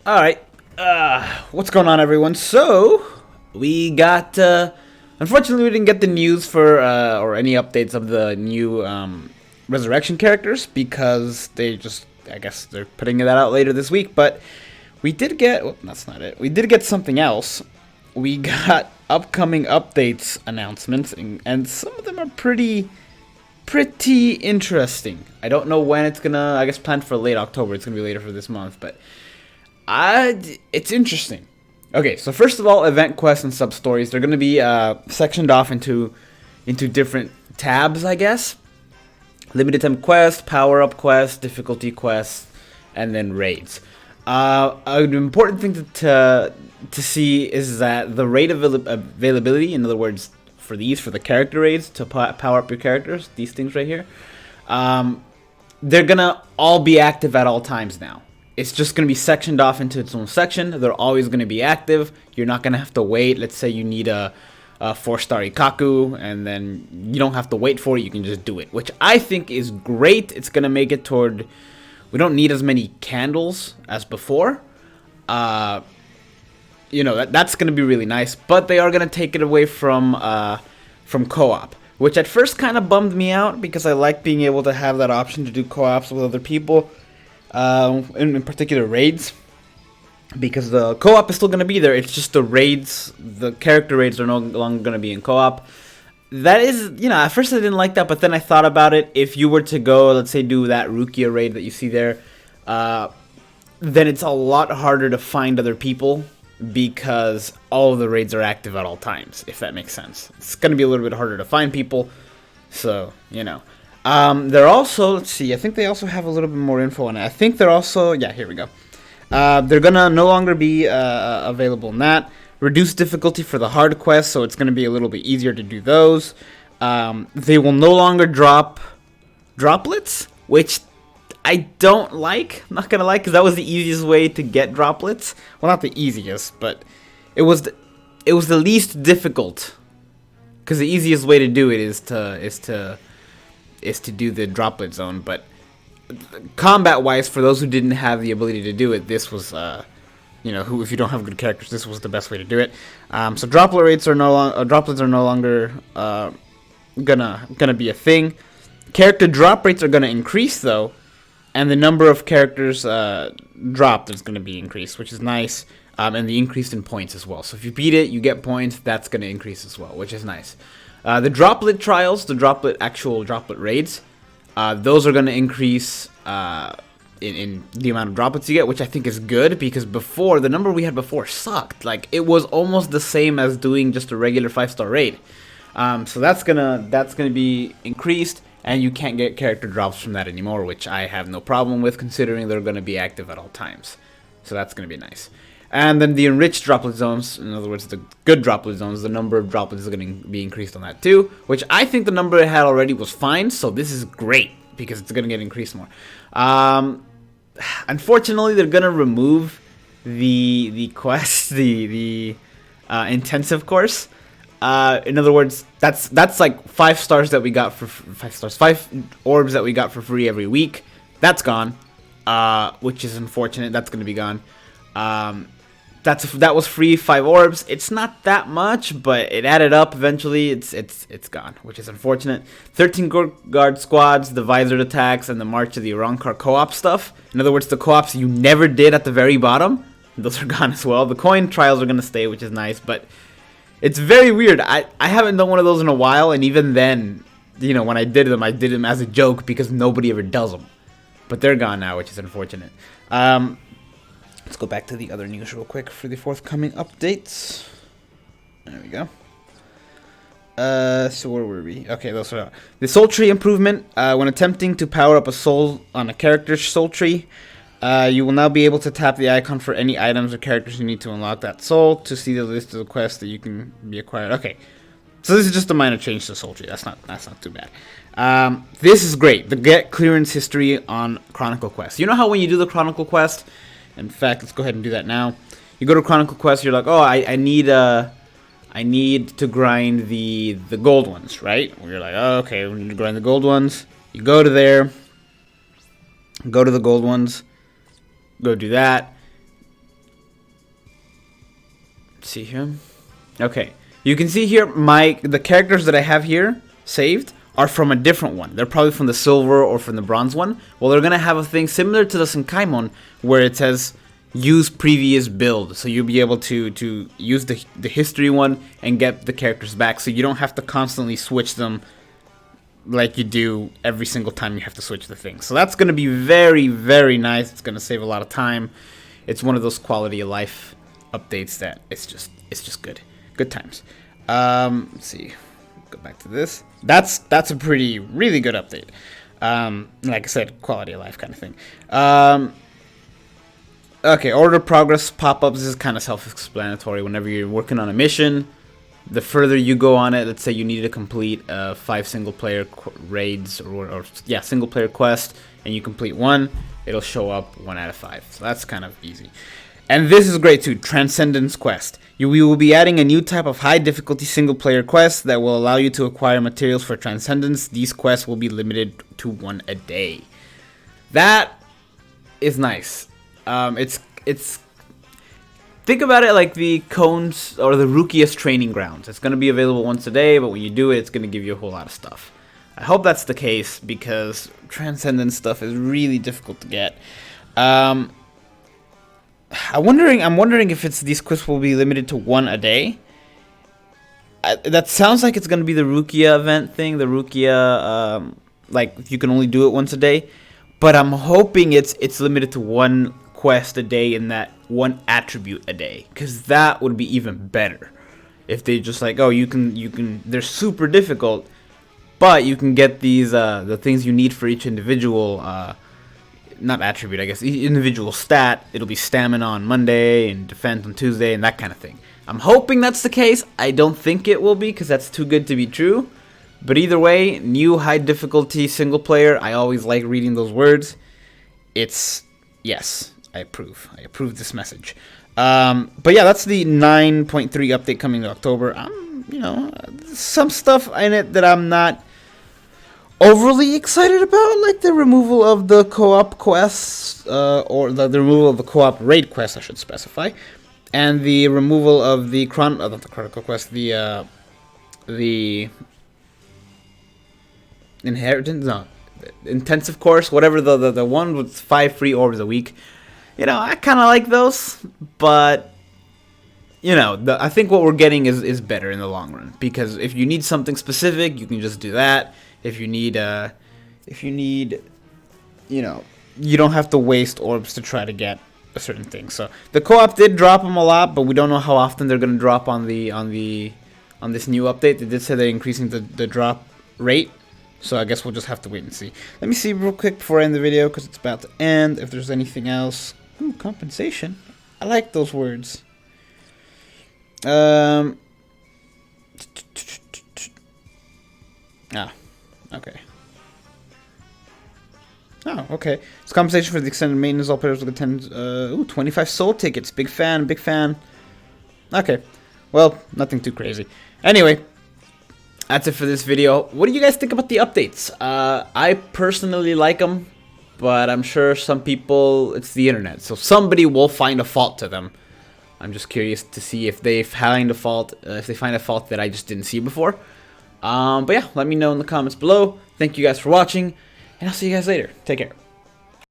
Alright, what's going on, everyone? So, we got, unfortunately we didn't get the news for, or any updates of the new, Resurrection characters, because they just, I guess they're putting that out later this week, but we did get, well, that's not it, we did get something else. We got upcoming updates announcements, and some of them are pretty interesting. I don't know when it's gonna, I guess planned for late October, it's gonna be later for this month, but it's interesting. Okay, so first of all, event quests and sub stories, they're gonna be sectioned off into different tabs, I guess. Limited time quest, power up quest, difficulty quest, and then raids. An important thing to see is that the raid availability, in other words, for the character raids to power up your characters, these things right here, they're gonna all be active at all times now. It's just going to be sectioned off into its own section. They're always going to be active. You're not going to have to wait. Let's say you need a 4-star Ikaku, and then you don't have to wait for it. You can just do it, which I think is great. It's going to make it toward... We don't need as many candles as before. You know, that's going to be really nice. But they are going to take it away from co-op, which at first kind of bummed me out because I like being able to have that option to do co-ops with other people. In particular raids, because the co-op is still going to be there. It's just the raids, the character raids are no longer going to be in co-op. That is, you know, at first I didn't like that, but then I thought about it. If you were to go, let's say, do that Rukia raid that you see there, then it's a lot harder to find other people because all of the raids are active at all times, if that makes sense. It's going to be a little bit harder to find people, so, you know. They're also, let's see, I think they also have a little bit more info on it. I think they're also, yeah, here we go. They're gonna no longer be available in that. Reduced difficulty for the hard quests, so it's gonna be a little bit easier to do those. They will no longer drop droplets, which I don't like. I'm not gonna lie, because that was the easiest way to get droplets. Well, not the easiest, but it was the least difficult. Because the easiest way to do it is to do the droplet zone, but combat wise, for those who didn't have the ability to do it, this was you know, if you don't have good characters, this was the best way to do it. So droplets are no longer gonna be a thing. Character drop rates are gonna increase though, and the number of characters dropped is gonna be increased, which is nice. And the increase in points as well. So if you beat it, you get points. That's gonna increase as well, which is nice. The Droplet Trials, the actual Droplet raids, those are going to increase in the amount of droplets you get, which I think is good, because before, the number we had before sucked. Like, it was almost the same as doing just a regular 5-star raid. So that's gonna be increased, and you can't get character drops from that anymore, which I have no problem with, considering they're going to be active at all times. So that's going to be nice. And then the Enriched Droplet Zones, in other words, the good Droplet Zones, the number of droplets is going to be increased on that too, which I think the number it had already was fine, so this is great, because it's going to get increased more. Unfortunately, they're going to remove the quest, the intensive course. In other words, that's like 5 stars that we got for 5 orbs that we got for free every week. That's gone, which is unfortunate. That's going to be gone. That was free, 5 orbs. It's not that much, but it added up eventually. It's gone, which is unfortunate. 13 guard squads, the visored attacks, and the March to the Arankar co-op stuff. In other words, the co-ops you never did at the very bottom, those are gone as well. The coin trials are gonna stay, which is nice, but it's very weird. I haven't done one of those in a while, and even then, you know, when I did them as a joke because nobody ever does them. But they're gone now, which is unfortunate. Let's go back to the other news real quick for the forthcoming updates. There we go. So where were we? Okay, those are the soul tree improvement. When attempting to power up a soul on a character's soul tree, you will now be able to tap the icon for any items or characters you need to unlock that soul to see the list of the quests that you can be acquired. Okay, so this is just a minor change to soul tree. That's not too bad. This is great. The get clearance history on Chronicle Quest. You know how when you do the Chronicle Quest, in fact, let's go ahead and do that now. You go to Chronicle Quest, you're like, oh, I need to grind the gold ones, right? You're like, oh, okay, we need to grind the gold ones. You go to there, go to the gold ones, go do that. see here. Okay, you can see here the characters that I have here saved are from a different one. They're probably from the silver or from the bronze one. Well, they're gonna have a thing similar to the Senkaimon where it says use previous build, so you'll be able to use the history one and get the characters back, so you don't have to constantly switch them like you do every single time you have to switch the thing. So that's gonna be very, very nice. It's gonna save a lot of time. It's one of those quality of life updates that it's just good times. Let's see, go back to this. That's a really good update. Like I said, quality of life kind of thing. Okay, order progress pop-ups is kind of self-explanatory. Whenever you're working on a mission, the further you go on it, let's say you need to complete 5 single-player raids or single-player quest, and you complete one, it'll show up 1 out of 5. So that's kind of easy. And this is great too, Transcendence Quest. We will be adding a new type of high difficulty single player quest that will allow you to acquire materials for Transcendence. These quests will be limited to 1 a day. That is nice. It's think about it like the Cones or the Rukia's training grounds. It's going to be available once a day, but when you do it, it's going to give you a whole lot of stuff. I hope that's the case because Transcendence stuff is really difficult to get. I'm wondering if these quests will be limited to 1 a day. That sounds like it's gonna be the Rukia event thing. The Rukia, like you can only do it once a day. But I'm hoping it's limited to 1 quest a day in that 1 attribute a day, because that would be even better. If they just like, oh, you can, they're super difficult, but you can get these the things you need for each individual. Not attribute, I guess, individual stat. It'll be stamina on Monday and defense on Tuesday and that kind of thing. I'm hoping that's the case. I don't think it will be because that's too good to be true. But either way, new high difficulty single player. I always like reading those words. It's, yes, I approve. I approve this message. But yeah, that's the 9.3 update coming to October. Some stuff in it that I'm not overly excited about, like the removal of the co-op quests, or the removal of the co-op raid quest, I should specify, and the removal of the not the Chronicle quest, the inheritance, no, intensive course, whatever the one with 5 free orbs a week. I kind of like those, but I think what we're getting is better in the long run, because if you need something specific, you can just do that. If you need, you don't have to waste orbs to try to get a certain thing. So the co-op did drop them a lot, but we don't know how often they're gonna drop on this new update. They did say they're increasing the drop rate, so I guess we'll just have to wait and see. Let me see real quick before I end the video, because it's about to end. If there's anything else, ooh, compensation. I like those words. Okay. Oh, okay. It's compensation for the extended maintenance. All players will get 25 soul tickets. Big fan. Okay. Well, nothing too crazy. Anyway, that's it for this video. What do you guys think about the updates? I personally like them, but I'm sure some people, it's the internet, so somebody will find a fault to them. I'm just curious to see if they find a fault, that I just didn't see before. But yeah, let me know in the comments below. Thank you guys for watching, and I'll see you guys later. Take care.